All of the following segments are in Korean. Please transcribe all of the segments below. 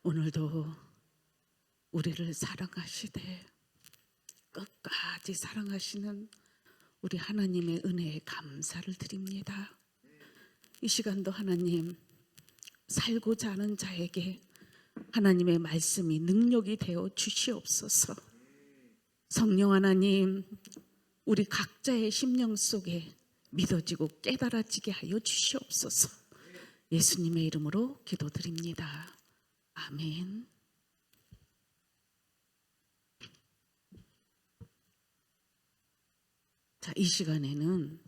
오늘도 우리를 사랑하시되 끝까지 사랑하시는 우리 하나님의 은혜에 감사를 드립니다. 이 시간도 하나님, 살고자 하는 자에게 하나님의 말씀이 능력이 되어 주시옵소서. 성령 하나님, 우리 각자의 심령 속에 믿어지고 깨달아지게 하여 주시옵소서. 예수님의 이름으로 기도드립니다. 아멘. 자, 이 시간에는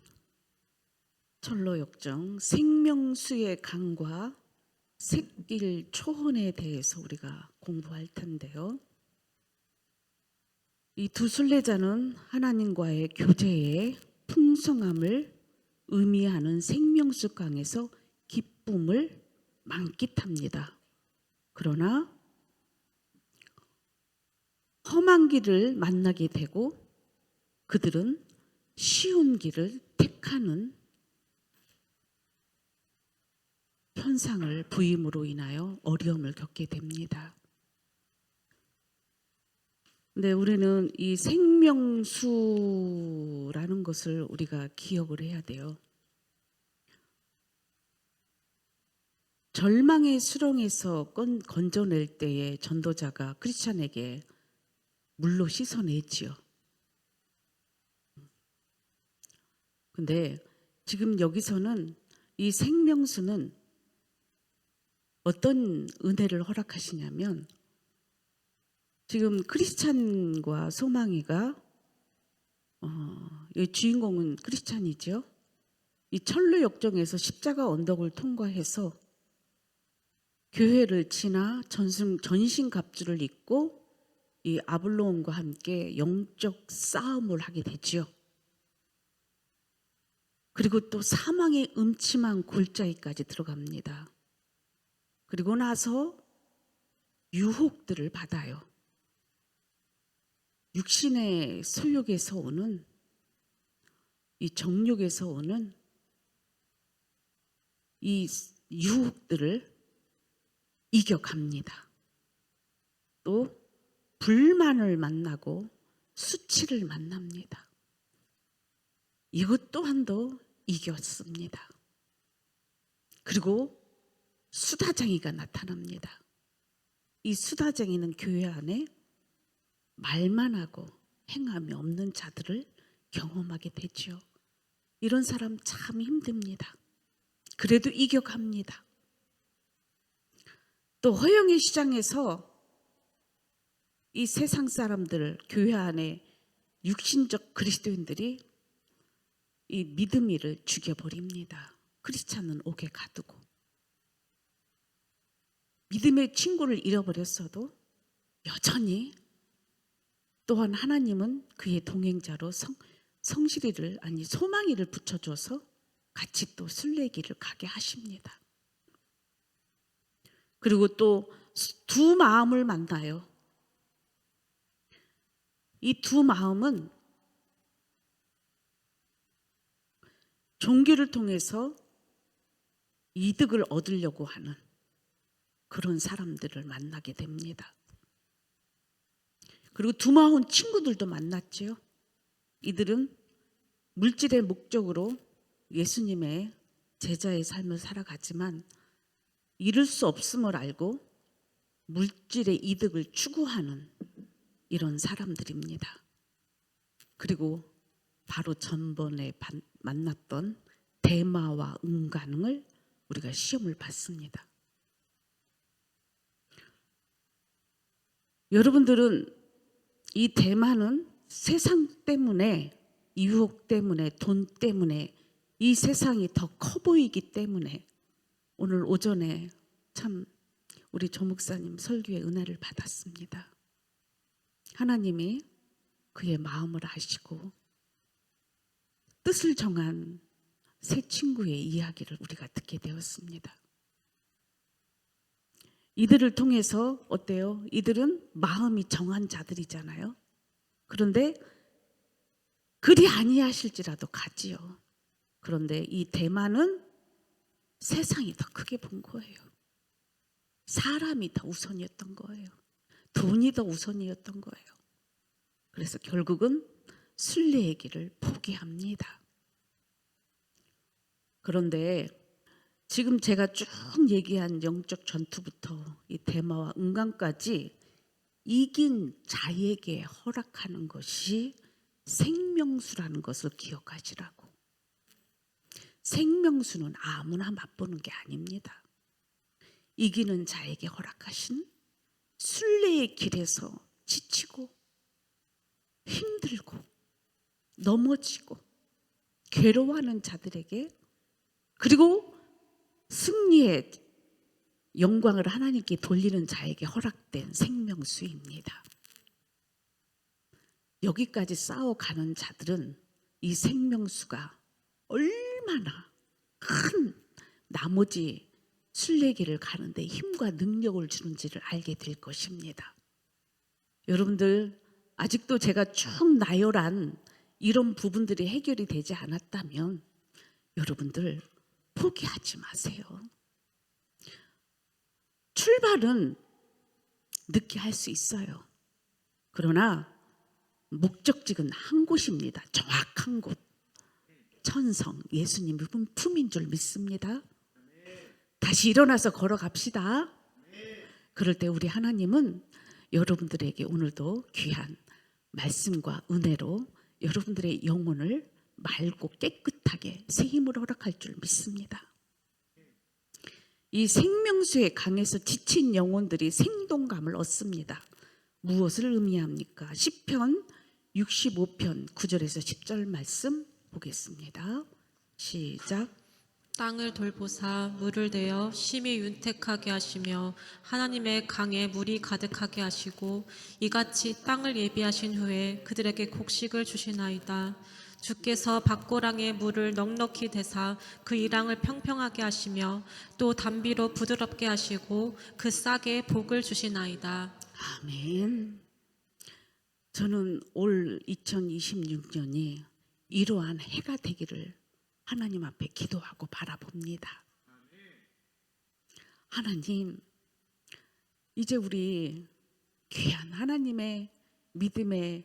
철로역정 생명수의 강과 샛길 초원에 대해서 우리가 공부할 텐데요. 이 두 순례자는 하나님과의 교제의 풍성함을 의미하는 생명수 강에서 기쁨을 만끽합니다. 그러나 험한 길을 만나게 되고 그들은 쉬운 길을 택하는 현상을 부임으로 인하여 어려움을 겪게 됩니다. 근데 우리는 이 생명수라는 것을 우리가 기억을 해야 돼요. 절망의 수렁에서 건져낼 때에 전도자가 크리스찬에게 물로 씻어내지요. 근데 지금 여기서는 이 생명수는 어떤 은혜를 허락하시냐면, 지금 크리스찬과 소망이가 이 주인공은 크리스찬이죠. 이 철로 역정에서 십자가 언덕을 통과해서 교회를 지나 전신갑주를 입고 이 아블론과 함께 영적 싸움을 하게 되지요. 그리고 또 사망의 음침한 골짜기까지 들어갑니다. 그리고 나서 유혹들을 받아요. 육신의 소욕에서 오는, 이 정욕에서 오는 이 유혹들을 이겨갑니다. 또 불만을 만나고 수치를 만납니다. 이것 또한도 이겼습니다. 그리고 수다쟁이가 나타납니다. 이 수다쟁이는 교회 안에 말만 하고 행함이 없는 자들을 경험하게 되죠. 이런 사람 참 힘듭니다. 그래도 이겨갑니다. 또 허영의 시장에서 이 세상 사람들, 교회 안에 육신적 그리스도인들이 이 믿음이를 죽여버립니다. 크리스찬은 옥에 가두고. 믿음의 친구를 잃어버렸어도 여전히 또한 하나님은 그의 동행자로 소망이를 붙여줘서 같이 또 순례길을 가게 하십니다. 그리고 또 두 마음을 만나요. 이 두 마음은 종교를 통해서 이득을 얻으려고 하는 그런 사람들을 만나게 됩니다. 그리고 두 마음 친구들도 만났지요. 이들은 물질의 목적으로 예수님의 제자의 삶을 살아가지만 이룰 수 없음을 알고 물질의 이득을 추구하는 이런 사람들입니다. 그리고 바로 전번에 만났던 대마와 은간을 우리가 시험을 받습니다. 여러분들은 이 대마는 세상 때문에, 유혹 때문에, 돈 때문에 이 세상이 더 커 보이기 때문에 오늘 오전에 참 우리 조 목사님 설교의 은혜를 받았습니다. 하나님이 그의 마음을 아시고 뜻을 정한 세 친구의 이야기를 우리가 듣게 되었습니다. 이들을 통해서 어때요? 이들은 마음이 정한 자들이잖아요. 그런데 그리 아니하실지라도 가지요. 그런데 이 대마는 세상이 더 크게 본 거예요. 사람이 더 우선이었던 거예요. 돈이 더 우선이었던 거예요. 그래서 결국은 순례의 길을 포기합니다. 그런데 지금 제가 쭉 얘기한 영적 전투부터 이 대마와 은강까지 이긴 자에게 허락하는 것이 생명수라는 것을 기억하시라고. 생명수는 아무나 맛보는 게 아닙니다. 이기는 자에게 허락하신 순례의 길에서 지치고 힘들고 넘어지고 괴로워하는 자들에게, 그리고 승리의 영광을 하나님께 돌리는 자에게 허락된 생명수입니다. 여기까지 싸워가는 자들은 이 생명수가 얼마나 큰 나머지 순례길을 가는데 힘과 능력을 주는지를 알게 될 것입니다. 여러분들, 아직도 제가 쭉 나열한 이런 부분들이 해결이 되지 않았다면 여러분들 포기하지 마세요. 출발은 늦게 할 수 있어요. 그러나 목적지는 한 곳입니다. 정확한 곳. 천성, 예수님 품인 줄 믿습니다. 다시 일어나서 걸어갑시다. 그럴 때 우리 하나님은 여러분들에게 오늘도 귀한 말씀과 은혜로 여러분들의 영혼을 맑고 깨끗하게 새 힘을 허락할 줄 믿습니다. 이 생명수의 강에서 지친 영혼들이 생동감을 얻습니다. 무엇을 의미합니까? 시편 65편 9절에서 10절 말씀 보겠습니다. 시작. 땅을 돌보사 물을 내어 심히 윤택하게 하시며 하나님의 강에 물이 가득하게 하시고 이같이 땅을 예비하신 후에 그들에게 곡식을 주시나이다. 주께서 밭고랑에 물을 넉넉히 대사 그 이랑을 평평하게 하시며 또 담비로 부드럽게 하시고 그 싹에 복을 주시나이다. 아멘. 저는 올 2026년이 이러한 해가 되기를 하나님 앞에 기도하고 바라봅니다. 하나님, 이제 우리 귀한 하나님의 믿음의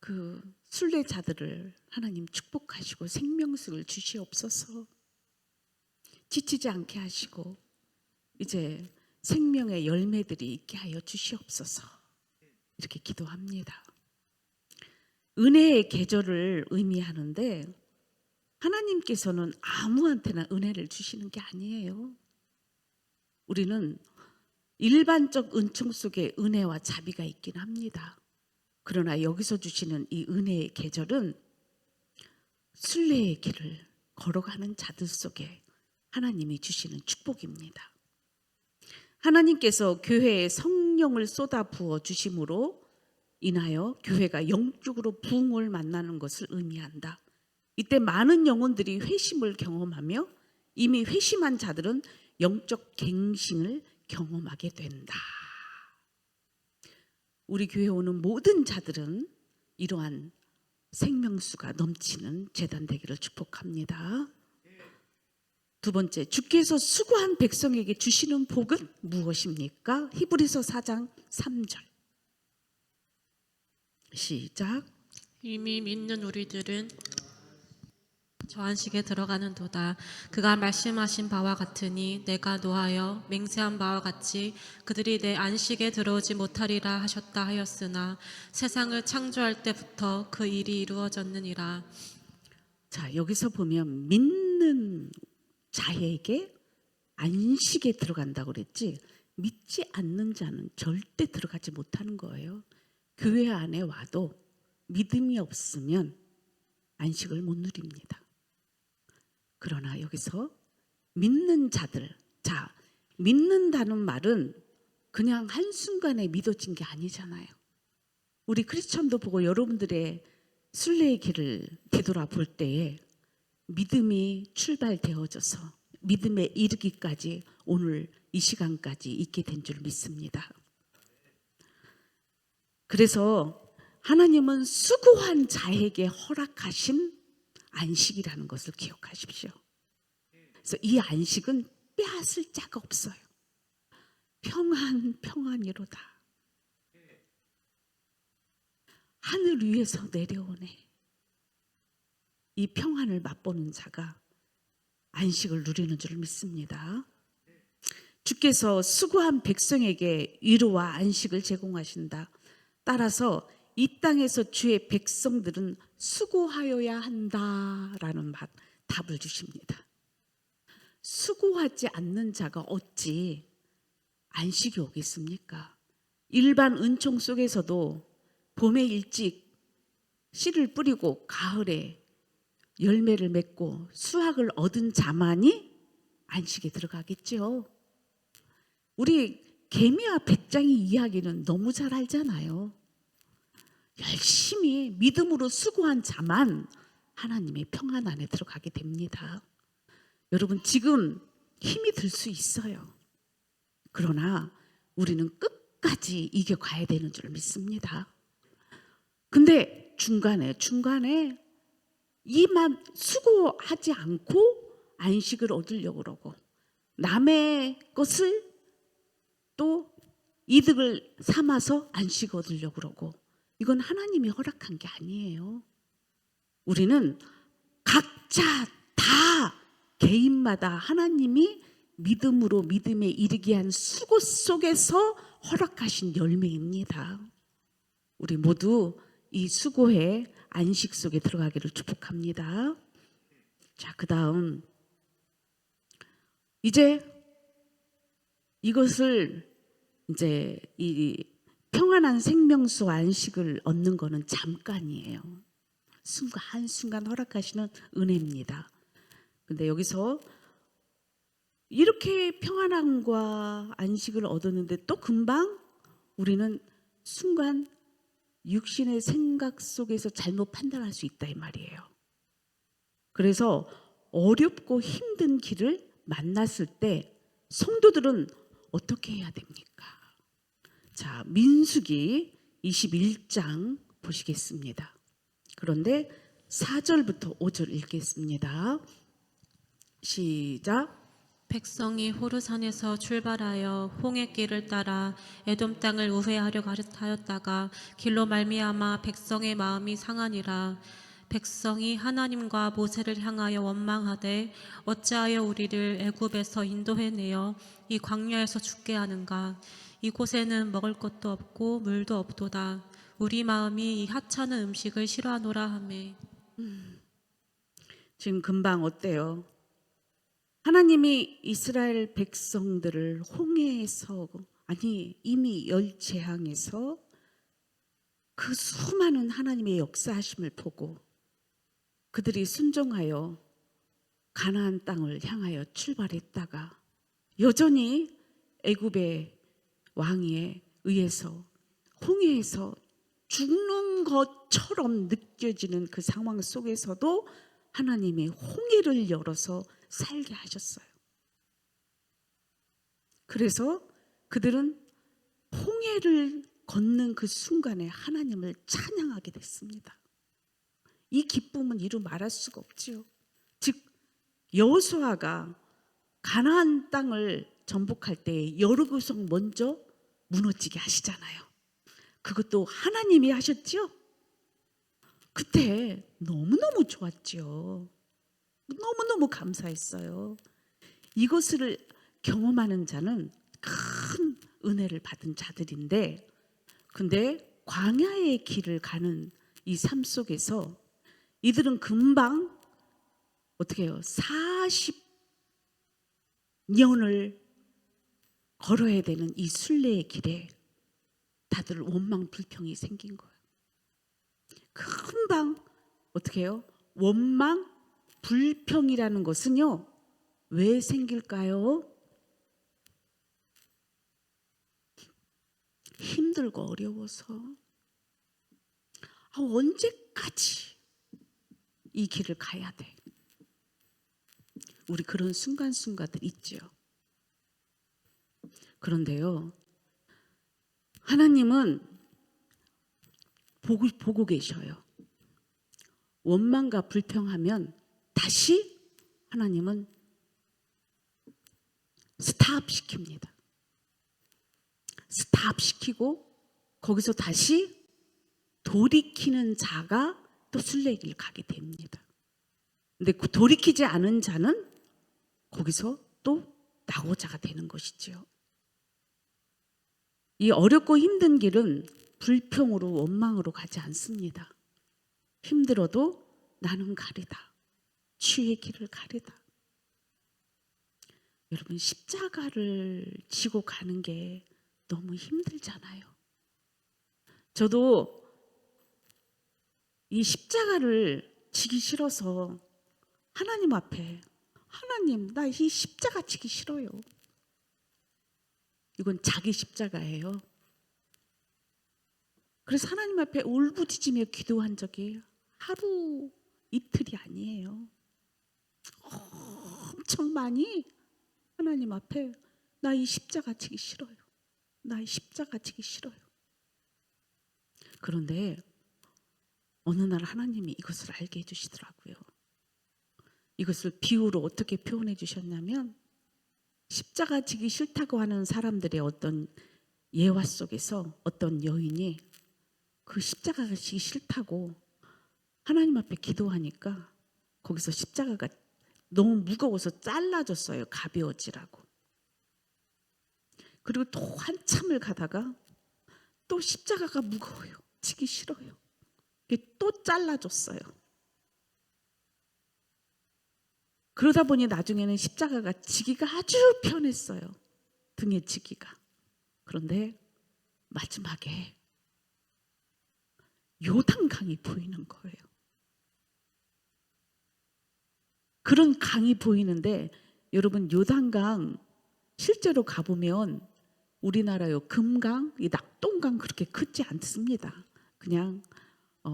그 순례자들을 하나님 축복하시고 생명수를 주시옵소서. 지치지 않게 하시고 이제 생명의 열매들이 있게 하여 주시옵소서. 이렇게 기도합니다. 은혜의 계절을 의미하는데 하나님께서는 아무한테나 은혜를 주시는 게 아니에요. 우리는 일반적 은총 속에 은혜와 자비가 있긴 합니다. 그러나 여기서 주시는 이 은혜의 계절은 순례의 길을 걸어가는 자들 속에 하나님이 주시는 축복입니다. 하나님께서 교회에 성령을 쏟아 부어 주심으로 인하여 교회가 영적으로 부흥을 만나는 것을 의미한다. 이때 많은 영혼들이 회심을 경험하며 이미 회심한 자들은 영적 갱신을 경험하게 된다. 우리 교회에 오는 모든 자들은 이러한 생명수가 넘치는 제단 되기를 축복합니다. 두 번째, 주께서 수고한 백성에게 주시는 복은 무엇입니까? 히브리서 4장 3절. 시작. 이미 믿는 우리들은 저 안식에 들어가는 도다. 그가 말씀하신 바와 같으니 내가 노하여 맹세한 바와 같이 그들이 내 안식에 들어오지 못하리라 하셨다 하였으나 세상을 창조할 때부터 그 일이 이루어졌느니라. 자, 여기서 보면 믿는 자에게 안식에 들어간다고 그랬지, 믿지 않는 자는 절대 들어가지 못하는 거예요. 교회 안에 와도 믿음이 없으면 안식을 못 누립니다. 그러나 여기서 믿는 자들, 자, 믿는다는 말은 그냥 한순간에 믿어진 게 아니잖아요. 우리 크리스천도 보고 여러분들의 순례의 길을 뒤돌아볼 때에 믿음이 출발되어져서 믿음에 이르기까지 오늘 이 시간까지 있게 된 줄 믿습니다. 그래서 하나님은 수고한 자에게 허락하신 안식이라는 것을 기억하십시오. 그래서 이 안식은 빼앗을 자가 없어요. 평안 평안이로다. 하늘 위에서 내려오네. 이 평안을 맛보는 자가 안식을 누리는 줄 믿습니다. 주께서 수고한 백성에게 위로와 안식을 제공하신다. 따라서 이 땅에서 주의 백성들은 수고하여야 한다라는 답을 주십니다. 수고하지 않는 자가 어찌 안식이 오겠습니까? 일반 은총 속에서도 봄에 일찍 씨를 뿌리고 가을에 열매를 맺고 수확을 얻은 자만이 안식에 들어가겠죠. 우리 개미와 백장의 이야기는 너무 잘 알잖아요. 열심히 믿음으로 수고한 자만 하나님의 평안 안에 들어가게 됩니다. 여러분, 지금 힘이 들 수 있어요. 그러나 우리는 끝까지 이겨가야 되는 줄 믿습니다. 근데 중간에 이만 수고하지 않고 안식을 얻으려고 그러고 남의 것을 또 이득을 삼아서 안식 얻으려고 그러고, 이건 하나님이 허락한 게 아니에요. 우리는 각자 다 개인마다 하나님이 믿음으로 믿음에 이르게 한 수고 속에서 허락하신 열매입니다. 우리 모두 이 수고의 안식 속에 들어가기를 축복합니다. 자, 그다음 이제 이것을 이제 이 평안한 생명수 안식을 얻는 거는 잠깐이에요. 한순간 허락하시는 은혜입니다. 근데 여기서 이렇게 평안함과 안식을 얻었는데 또 금방 우리는 순간 육신의 생각 속에서 잘못 판단할 수 있다 이 말이에요. 그래서 어렵고 힘든 길을 만났을 때 성도들은 어떻게 해야 됩니까? 자, 민수기 21장 보시겠습니다. 그런데 4절부터 5절 읽겠습니다. 시작. 백성이 호르산에서 출발하여 홍해 길을 따라 에돔 땅을 우회하려 하였다가 길로 말미암아 백성의 마음이 상하니라. 백성이 하나님과 모세를 향하여 원망하되 어찌하여 우리를 애굽에서 인도해내어 이 광야에서 죽게 하는가. 이곳에는 먹을 것도 없고 물도 없도다. 우리 마음이 이 하찮은 음식을 싫어하노라 하매. 지금 금방 어때요? 하나님이 이스라엘 백성들을 홍해에서, 아니 이미 열재앙에서 그 수많은 하나님의 역사하심을 보고 그들이 순종하여 가나안 땅을 향하여 출발했다가 여전히 애굽의 왕에 의해서 홍해에서 죽는 것처럼 느껴지는 그 상황 속에서도 하나님이 홍해를 열어서 살게 하셨어요. 그래서 그들은 홍해를 걷는 그 순간에 하나님을 찬양하게 됐습니다. 이 기쁨은 이루 말할 수가 없지요. 즉 여호수아가 가나안 땅을 정복할 때 여리고성 먼저 무너지게 하시잖아요. 그것도 하나님이 하셨죠. 그때 너무너무 좋았죠. 너무너무 감사했어요. 이것을 경험하는 자는 큰 은혜를 받은 자들인데, 근데 광야의 길을 가는 이 삶 속에서 이들은 금방 어떻게 해요? 40년을 걸어야 되는 이 순례의 길에 다들 원망 불평이 생긴 거예요. 금방 어떻게 해요? 원망 불평이라는 것은요, 왜 생길까요? 힘들고 어려워서. 언제까지 이 길을 가야 돼? 우리 그런 순간순간들 있죠. 그런데요, 하나님은 보고 계셔요. 원망과 불평하면 다시 하나님은 스탑 시킵니다. 파업시키고 거기서 다시 돌이키는 자가 또 순례길을 가게 됩니다. 근데 그 돌이키지 않은 자는 거기서 또 낙오자가 되는 것이지요. 이 어렵고 힘든 길은 불평으로 원망으로 가지 않습니다. 힘들어도 나는 가리다. 주의 길을 가리다. 여러분, 십자가를 지고 가는 게 너무 힘들잖아요. 저도 이 십자가를 지기 싫어서 하나님 앞에, 하나님, 나 이 십자가 지기 싫어요. 이건 자기 십자가예요. 그래서 하나님 앞에 울부짖으며 기도한 적이 하루 이틀이 아니에요. 엄청 많이 하나님 앞에 나 이 십자가 지기 싫어요. 나 이 십자가 지기 싫어요. 그런데 어느 날 하나님이 이것을 알게 해주시더라고요. 이것을 비유로 어떻게 표현해 주셨냐면, 십자가 지기 싫다고 하는 사람들의 어떤 예화 속에서 어떤 여인이 그 십자가가 지기 싫다고 하나님 앞에 기도하니까 거기서 십자가가 너무 무거워서 잘라졌어요. 가벼워지라고. 그리고 또 한참을 가다가 또 십자가가 무거워요. 지기 싫어요. 또 잘라줬어요. 그러다 보니 나중에는 십자가가 지기가 아주 편했어요. 등에 지기가. 그런데 마지막에 요단강이 보이는 거예요. 그런 강이 보이는데, 여러분, 요단강 실제로 가보면 우리나라요 금강, 이 낙동강 그렇게 크지 않습니다. 그냥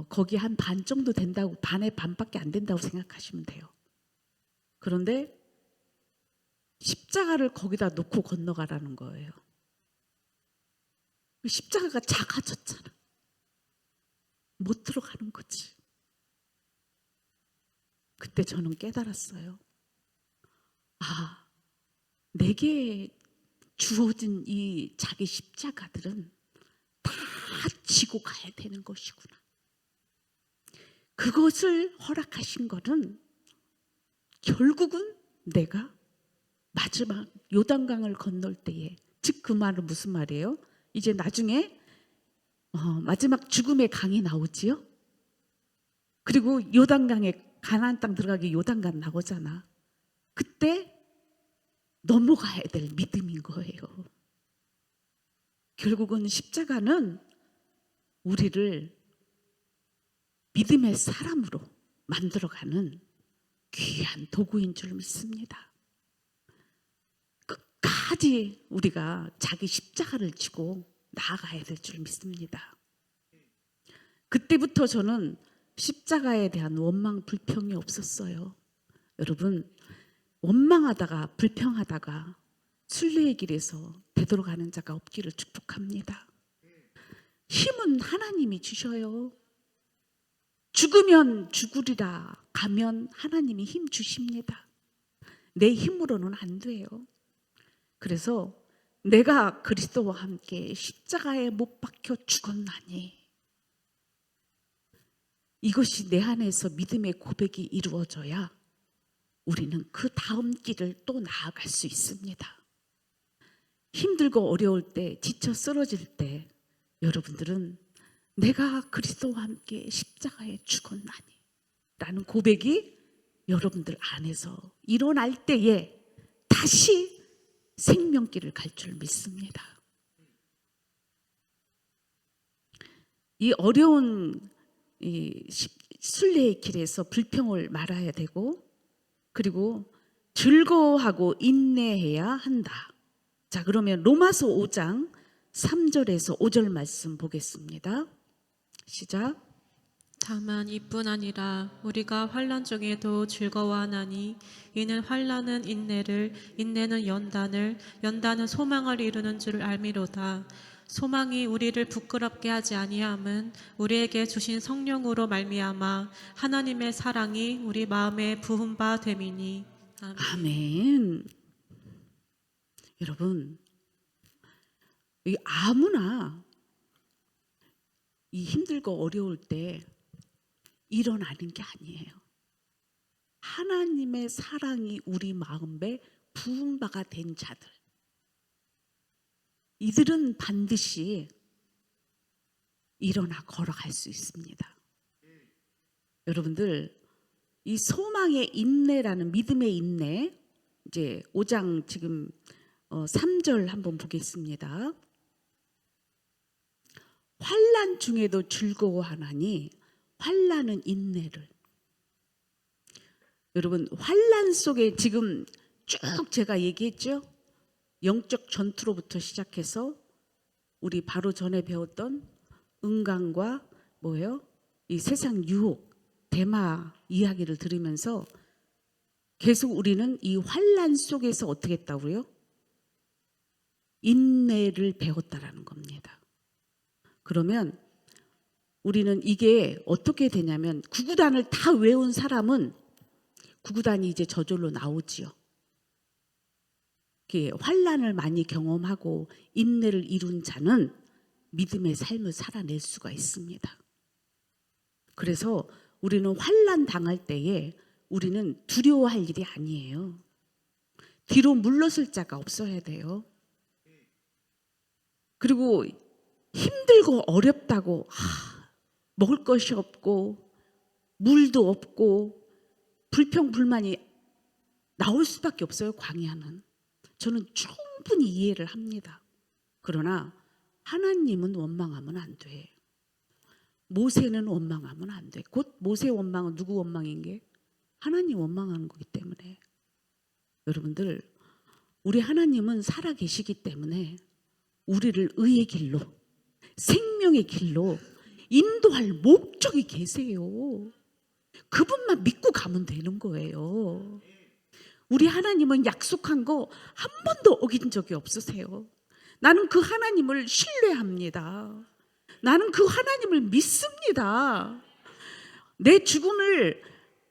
거기 한 반 정도 된다고, 반의 반밖에 안 된다고 생각하시면 돼요. 그런데 십자가를 거기다 놓고 건너가라는 거예요. 십자가가 작아졌잖아. 못 들어가는 거지. 그때 저는 깨달았어요. 아, 내게 주어진 이 자기 십자가들은 다 지고 가야 되는 것이구나. 그것을 허락하신 거는 결국은 내가 마지막 요단강을 건널 때에, 즉 그 말은 무슨 말이에요? 이제 나중에 마지막 죽음의 강이 나오지요. 그리고 요단강에, 가나안 땅 들어가기 요단강 나오잖아. 그때 넘어가야 될 믿음인 거예요. 결국은 십자가는 우리를 믿음의 사람으로 만들어가는 귀한 도구인 줄 믿습니다. 끝까지 우리가 자기 십자가를 지고 나아가야 될 줄 믿습니다. 그때부터 저는 십자가에 대한 원망, 불평이 없었어요. 여러분, 원망하다가 불평하다가 순례의 길에서 되돌아가는 자가 없기를 축복합니다. 힘은 하나님이 주셔요. 죽으면 죽으리라, 가면 하나님이 힘 주십니다. 내 힘으로는 안 돼요. 그래서 내가 그리스도와 함께 십자가에 못 박혀 죽었나니, 이것이 내 안에서 믿음의 고백이 이루어져야 우리는 그 다음 길을 또 나아갈 수 있습니다. 힘들고 어려울 때, 지쳐 쓰러질 때 여러분들은 내가 그리스도와 함께 십자가에 죽었나니 라는 고백이 여러분들 안에서 일어날 때에 다시 생명길을 갈 줄 믿습니다. 이 어려운 이 순례의 길에서 불평을 말아야 되고, 그리고 즐거워하고 인내해야 한다. 자, 그러면 로마서 5장 3절에서 5절 말씀 보겠습니다. 시작. 다만 이뿐 아니라 우리가 환난 중에도 즐거워하나니, 이는 환난은 인내를, 인내는 연단을, 연단은 소망을 이루는 줄 알미로다. 소망이 우리를 부끄럽게 하지 아니함은 우리에게 주신 성령으로 말미암아 하나님의 사랑이 우리 마음에 부은 바 됨이니. 아멘. 아멘. 여러분, 이 아무나 이 힘들고 어려울 때 일어나는 게 아니에요. 하나님의 사랑이 우리 마음에 부은 바가 된 자들, 이들은 반드시 일어나 걸어갈 수 있습니다. 여러분들, 이 소망의 인내라는 믿음의 인내, 이제 5장 지금 3절 한번 보겠습니다. 환난 중에도 즐거워하나니 환난은 인내를. 여러분, 환난 속에 지금 쭉 제가 얘기했죠. 영적 전투로부터 시작해서 우리 바로 전에 배웠던 은강과 뭐예요? 이 세상 유혹, 대마 이야기를 들으면서 계속 우리는 이 환난 속에서 어떻게 했다고요? 인내를 배웠다라는 겁니다. 그러면 우리는 이게 어떻게 되냐면 구구단을 다 외운 사람은 구구단이 이제 저절로 나오지요. 환난을 많이 경험하고 인내를 이룬 자는 믿음의 삶을 살아낼 수가 있습니다. 그래서 우리는 환난 당할 때에 우리는 두려워할 일이 아니에요. 뒤로 물러설 자가 없어야 돼요. 그리고 힘들고 어렵다고 먹을 것이 없고 물도 없고 불평불만이 나올 수밖에 없어요. 광야는. 저는 충분히 이해를 합니다. 그러나 하나님은 원망하면 안 돼. 모세는 원망하면 안 돼. 곧 모세 원망은 누구 원망인 게? 하나님 원망하는 거기 때문에. 여러분들, 우리 하나님은 살아계시기 때문에 우리를 의의 길로, 생명의 길로 인도할 목적이 계세요. 그분만 믿고 가면 되는 거예요. 우리 하나님은 약속한 거 한 번도 어긴 적이 없으세요. 나는 그 하나님을 신뢰합니다. 나는 그 하나님을 믿습니다. 내 죽음을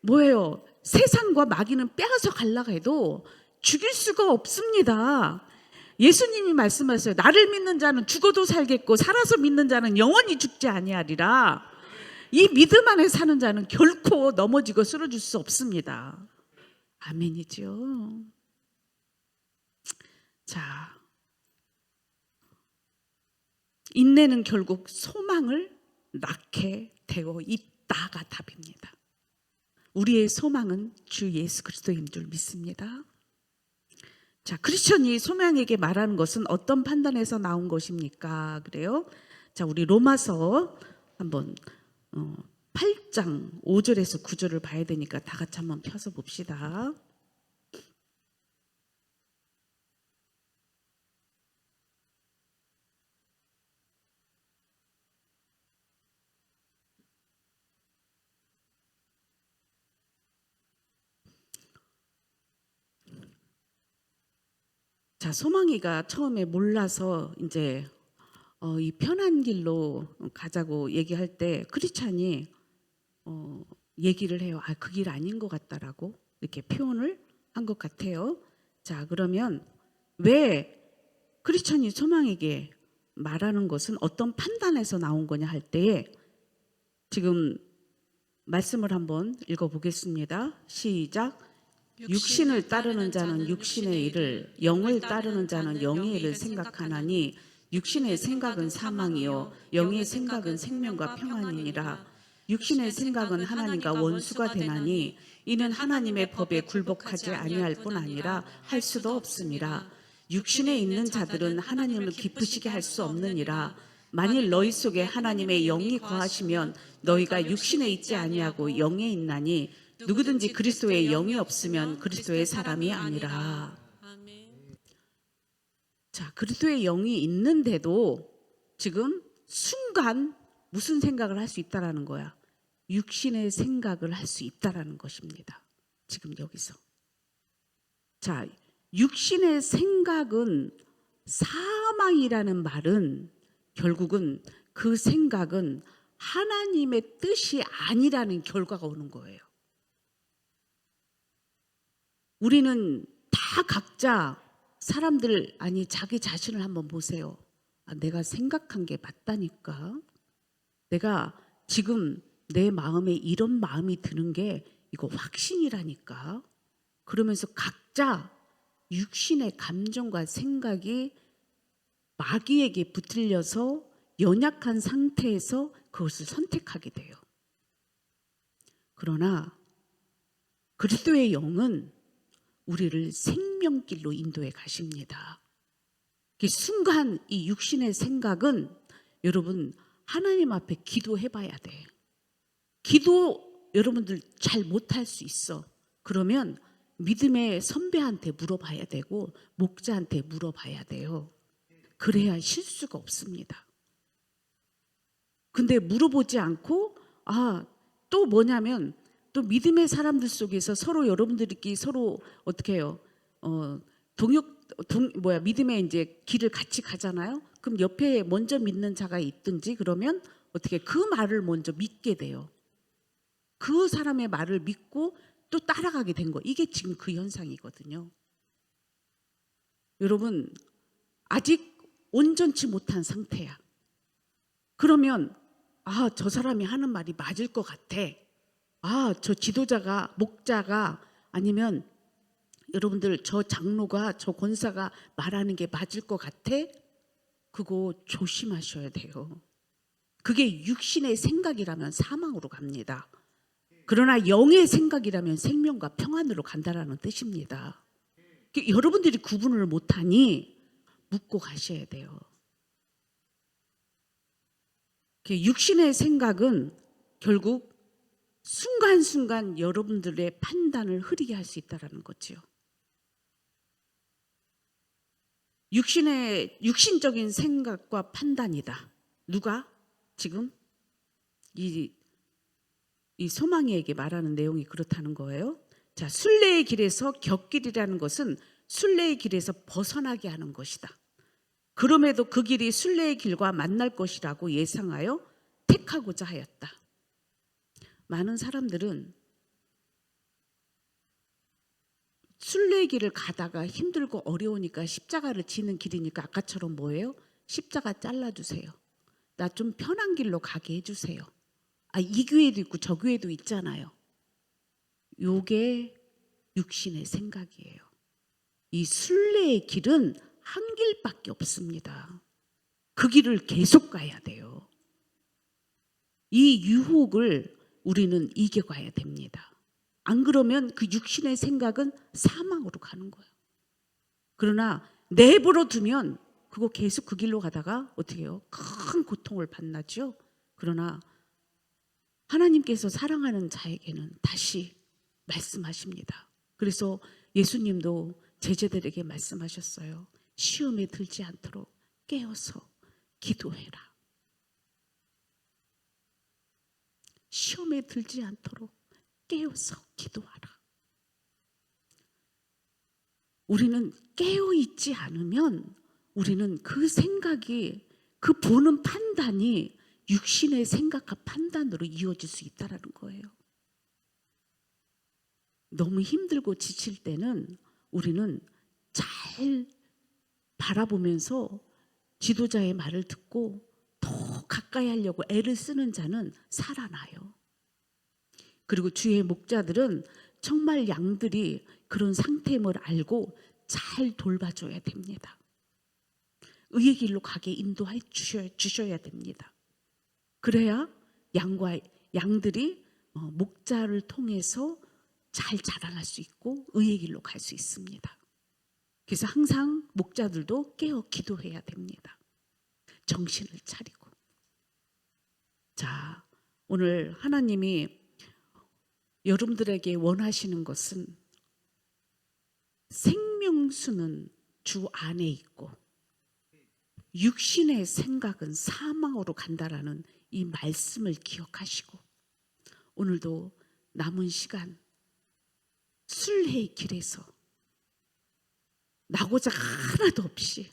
뭐예요? 세상과 마귀는 빼앗아 가려고 해도 죽일 수가 없습니다. 예수님이 말씀하셨어요. 나를 믿는 자는 죽어도 살겠고 살아서 믿는 자는 영원히 죽지 아니하리라. 이 믿음 안에 사는 자는 결코 넘어지고 쓰러질 수 없습니다. 아멘이죠. 자, 인내는 결국 소망을 낳게 되어 있다가 답입니다. 우리의 소망은 주 예수 그리스도인 줄 믿습니다. 자, 크리스천이 소망에게 말하는 것은 어떤 판단에서 나온 것입니까? 그래요? 자, 우리 로마서 한번 8장 5절에서 9절을 봐야 되니까 다 같이 한번 펴서 봅시다. 자, 소망이가 처음에 몰라서 이제 이 편한 길로 가자고 얘기할 때 크리스찬이 얘기를 해요. 그 길 아닌 것 같다라고 이렇게 표현을 한 것 같아요. 자, 그러면 왜 크리스찬이 소망에게 말하는 것은 어떤 판단에서 나온 거냐 할 때에 지금 말씀을 한번 읽어보겠습니다. 시작. 육신을 따르는 자는 육신의 일을, 영을 따르는 자는 영의 일을 생각하나니 육신의 생각은 사망이요 영의 생각은 생명과 평안이니라. 육신의 생각은 하나님과 원수가 되나니 이는 하나님의 법에 굴복하지 아니할 뿐 아니라 할 수도 없음이라. 육신에 있는 자들은 하나님을 기쁘시게 할 수 없느니라. 만일 너희 속에 하나님의 영이 거하시면 너희가 육신에 있지 아니하고 영에 있나니 누구든지 그리스도의 영이 없으면 그리스도의 사람이 아니라. 자, 그리스도의 영이 있는데도 지금 순간 무슨 생각을 할 수 있다라는 거야? 육신의 생각을 할 수 있다라는 것입니다. 지금 여기서. 자, 육신의 생각은 사망이라는 말은 결국은 그 생각은 하나님의 뜻이 아니라는 결과가 오는 거예요. 우리는 다 각자 사람들, 아니 자기 자신을 한번 보세요. 내가 생각한 게 맞다니까. 내가 지금 내 마음에 이런 마음이 드는 게 이거 확신이라니까. 그러면서 각자 육신의 감정과 생각이 마귀에게 붙들려서 연약한 상태에서 그것을 선택하게 돼요. 그러나 그리스도의 영은 우리를 생명길로 인도해 가십니다. 그 순간 이 육신의 생각은 여러분 하나님 앞에 기도해 봐야 돼. 기도 여러분들 잘 못할 수 있어. 그러면 믿음의 선배한테 물어봐야 되고 목자한테 물어봐야 돼요. 그래야 실수가 없습니다. 근데 물어보지 않고 또 뭐냐면 또 믿음의 사람들 속에서 서로 여러분들끼리 서로 어떻게 해요? 믿음의 이제 길을 같이 가잖아요. 그럼 옆에 먼저 믿는 자가 있든지 그러면 어떻게 그 말을 먼저 믿게 돼요. 그 사람의 말을 믿고 또 따라가게 된 거. 이게 지금 그 현상이거든요. 여러분 아직 온전치 못한 상태야. 그러면 저 사람이 하는 말이 맞을 것 같아. 저 지도자가 목자가 아니면 여러분들 저 장로가 저 권사가 말하는 게 맞을 것 같아. 그거 조심하셔야 돼요. 그게 육신의 생각이라면 사망으로 갑니다. 그러나 영의 생각이라면 생명과 평안으로 간다라는 뜻입니다. 여러분들이 구분을 못하니 묻고 가셔야 돼요. 육신의 생각은 결국 순간순간 여러분들의 판단을 흐리게 할 수 있다는 거죠. 육신적인 생각과 판단이다. 누가 지금 이 소망이에게 말하는 내용이 그렇다는 거예요. 자, 순례의 길에서 곁길이라는 것은 순례의 길에서 벗어나게 하는 것이다. 그럼에도 그 길이 순례의 길과 만날 것이라고 예상하여 택하고자 하였다. 많은 사람들은 순례의 길을 가다가 힘들고 어려우니까 십자가를 지는 길이니까 아까처럼 뭐예요? 십자가 잘라주세요. 나 좀 편한 길로 가게 해주세요. 이 교회도 있고 저 교회도 있잖아요. 요게 육신의 생각이에요. 이 순례의 길은 한 길밖에 없습니다. 그 길을 계속 가야 돼요. 이 유혹을 우리는 이겨가야 됩니다. 안 그러면 그 육신의 생각은 사망으로 가는 거예요. 그러나 내버려 두면 그거 계속 그 길로 가다가 어떻게 해요? 큰 고통을 받나죠. 그러나 하나님께서 사랑하는 자에게는 다시 말씀하십니다. 그래서 예수님도 제자들에게 말씀하셨어요. 시험에 들지 않도록 깨어서 기도해라. 시험에 들지 않도록 깨어서 기도하라. 우리는 깨어있지 않으면 우리는 그 생각이 그 보는 판단이 육신의 생각과 판단으로 이어질 수 있다는 거예요. 너무 힘들고 지칠 때는 우리는 잘 바라보면서 지도자의 말을 듣고 더 가까이 하려고 애를 쓰는 자는 살아나요. 그리고 주의 목자들은 정말 양들이 그런 상태임을 알고 잘 돌봐줘야 됩니다. 의의 길로 가게 인도해 주셔야 됩니다. 그래야 양들이 목자를 통해서 잘 자라날 수 있고 의의 길로 갈 수 있습니다. 그래서 항상 목자들도 깨어 기도해야 됩니다. 정신을 차리고. 자, 오늘 하나님이 여러분들에게 원하시는 것은 생명수는 주 안에 있고 육신의 생각은 사망으로 간다라는 이 말씀을 기억하시고 오늘도 남은 시간 순례의 길에서 나고자 하나도 없이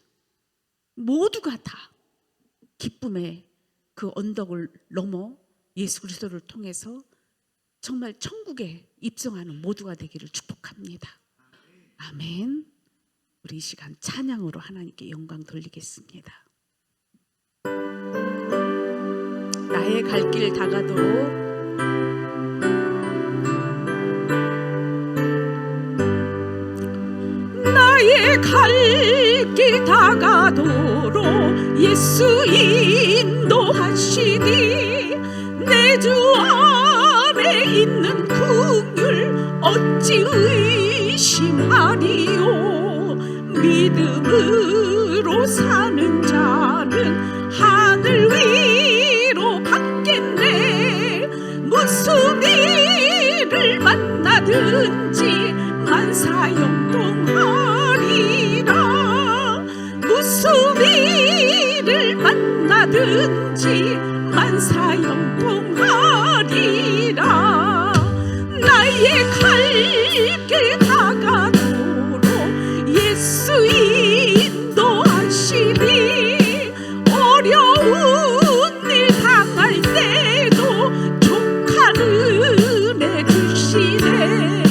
모두가 다 기쁨의 그 언덕을 넘어 예수 그리스도를 통해서 정말 천국에 입성하는 모두가 되기를 축복합니다. 아멘. 우리 이 시간 찬양으로 하나님께 영광 돌리겠습니다. 나의 갈 길 다가도록 나의 갈 길 다가도록 예수 인도하시니 내 주 안에 있는 긍휼 어찌 의심하리요. 믿음으로 사는 자는 하늘 위로 받겠네. 무슨 일을 만나든지 만사형통하리라. 무슨 일을 만나든지 만사형통하리라. 나의 갈 길 다가도록 예수 인도하시니 어려운 일 당할 때도 족한 은혜 주시네.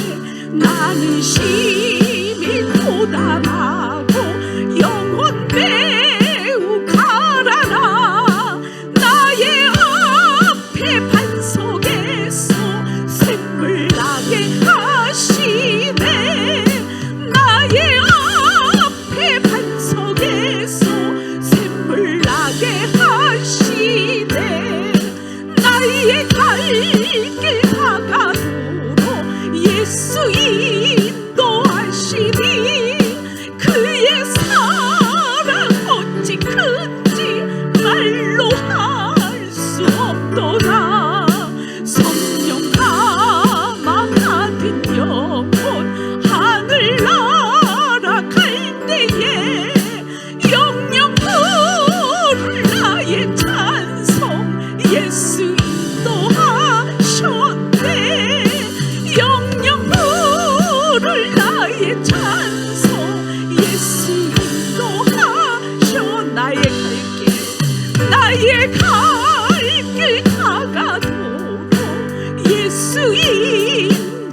나는 심히 고단하고 영혼 매우 가라라. 나의 앞에 반석에서 샘물 나게 하시네. 나의 앞에 반석에서 샘물 나게 하시네. 나의 갈 길 다가도록 예수 인도하시니 그의 사랑 어찌 큰지 말로 할 수 없도다. 성령 감화 받은 영혼 하늘나라 갈 때에 영영 부를 나의 찬송 예수 인도하셨네. 영영 부를 나의 찬송 예수 인도하셔. 나의 갈 길 다가도록 예수 인도하시니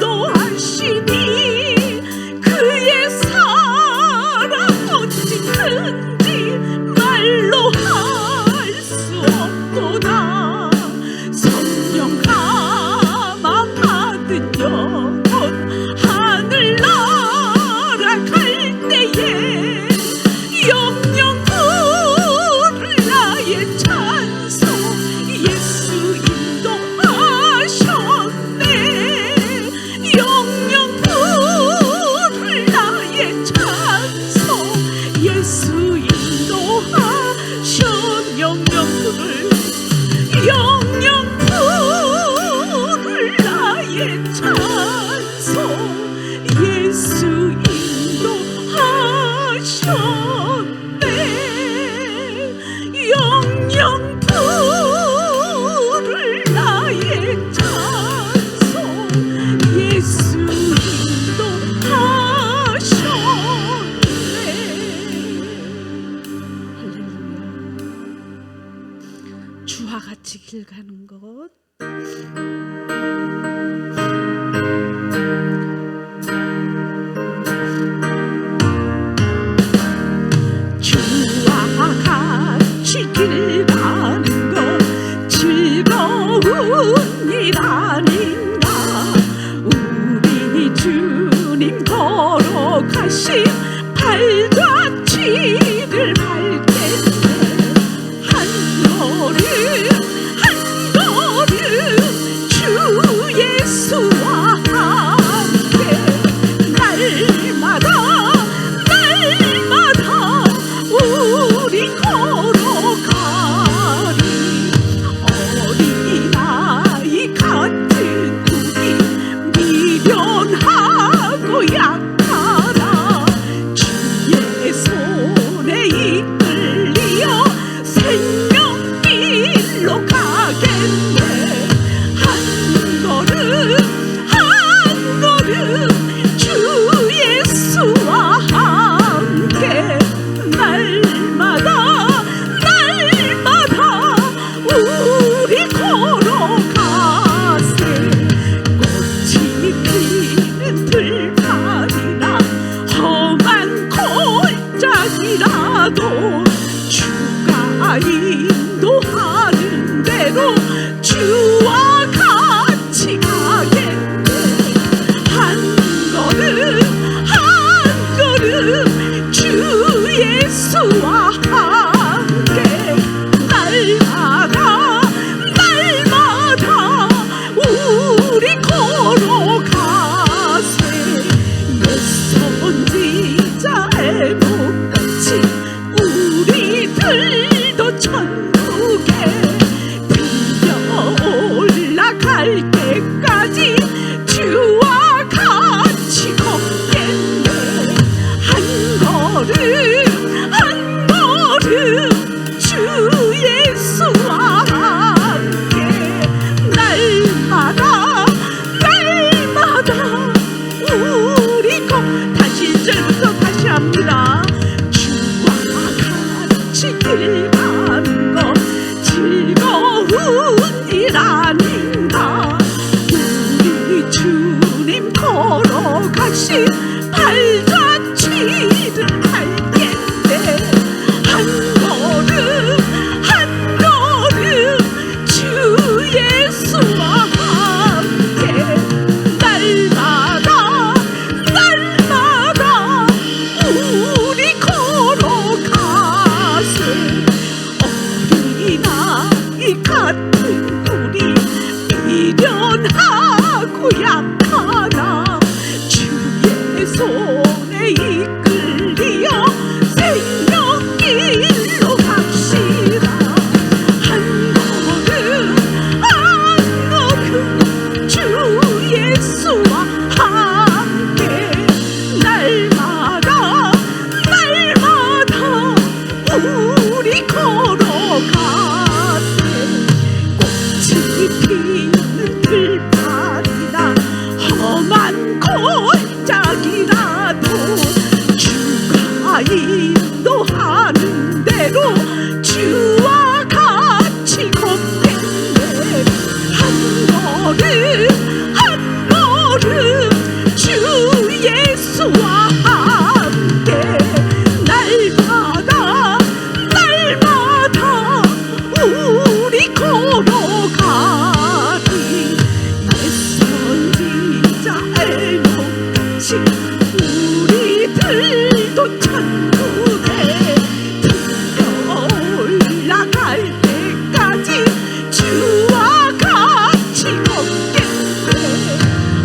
그의 사랑 어찌 큰지 말로 할 수 없도다. 성령 감화 받은 영혼 하늘나라 갈 때에 영영 부를 나의 찬송 예수 인도하셨네. 영영 부를 나의 찬송 예수 인도하셨. 영영 부를 나의 찬송 예수 인도하셨네. 영영 부를 나의 찬송 예수 인도하셨네. 할렐루야. 주와 같이 길 가는 것 주와 같이 길 가는 것 즐거운 일 아닌가. 우리 주님 걸어가신 발자취를 밟겠네. 한 걸음 한 걸음 주 예수와 함께 날마다 우리 걸어가리. 어린아이 같은 우리 미련하고 약하라. 주의 손에 이끌리어 생명길로 가겠네. 한 걸음 한 걸음 주 예수와 함께 날마다 우리 걸어가세. 꽃이 피는 들판이나 험한 골짜기라도 주가 인도하는데 대로 주와 같이 가겠네. 한 걸음 한 걸음 주 예수와 함께 날마다 날마다 우리 걸어가세. 옛 선지자의 복같이 우리들도 천국에 들려 올라갈 때까지 주와 같이 걷겠네. 한 걸음 한 걸음 주 예수와 함께 날마다 날마다 우리 다시 이제부터 다시 합니다. 주와 같이 길 가는 거 즐거운 일 아닌가. 우리 주님 걸어가신 발자취를 알겠네. 한 걸음 한 걸음 주 예수와 함께 날마다 날마다 우리 걸어가세. 어린아이 같은 우리 미련하고 약하나 주의 손에 이끌리어 생명길로 갑시다. 한 걸음 한 걸음 주 예수와 함께 날마다 날마다 우리 걸어가세. 꽃이 피는 들판이나 험한 골짜기라도 주가 인도하는 대로 주와 같이 걷겠네. 한 걸음 한 걸음 주 예수와 함께 날마다 날마다 우리 걸어가리. 옛 선지자의 목같이 우리들도 천국에 들려 올라갈 때까지 주와 같이 걷겠네.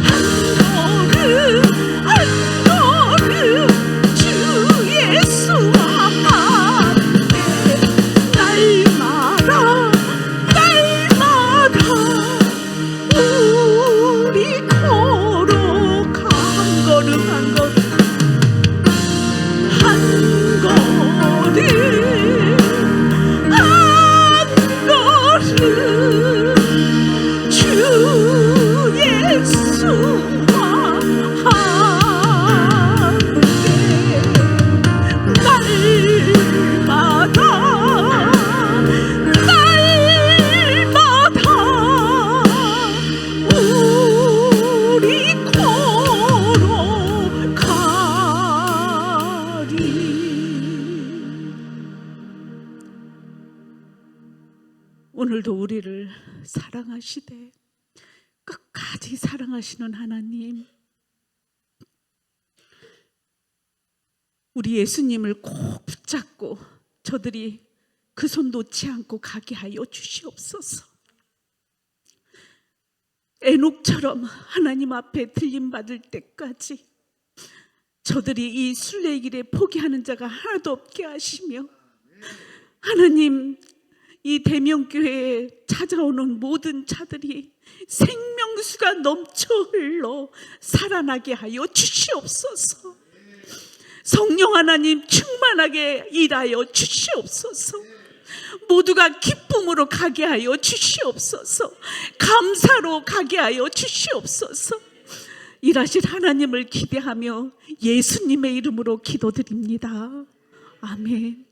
한 걸음 한 걸음 주 예수와 함께 날마다 날마다 우리 걸어가. 한 걸음 한 걸음 한 걸음 한 걸음 주 예수와 함께 날마다 날마다 우리 걸어가리. 오늘도 우리를 사랑하시되 끝까지 사랑하시는 하나님, 우리 예수님을 꼭 붙잡고 저들이 그 손 놓지 않고 가게 하여 주시옵소서. 에녹처럼 하나님 앞에 들림받을 때까지 저들이 이 순례길에 포기하는 자가 하나도 없게 하시며, 하나님 이 대명교회에 찾아오는 모든 자들이 생명수가 넘쳐 흘러 살아나게 하여 주시옵소서. 성령 하나님 충만하게 일하여 주시옵소서. 모두가 기쁨으로 가게 하여 주시옵소서. 감사로 가게 하여 주시옵소서. 일하실 하나님을 기대하며 예수님의 이름으로 기도드립니다. 아멘.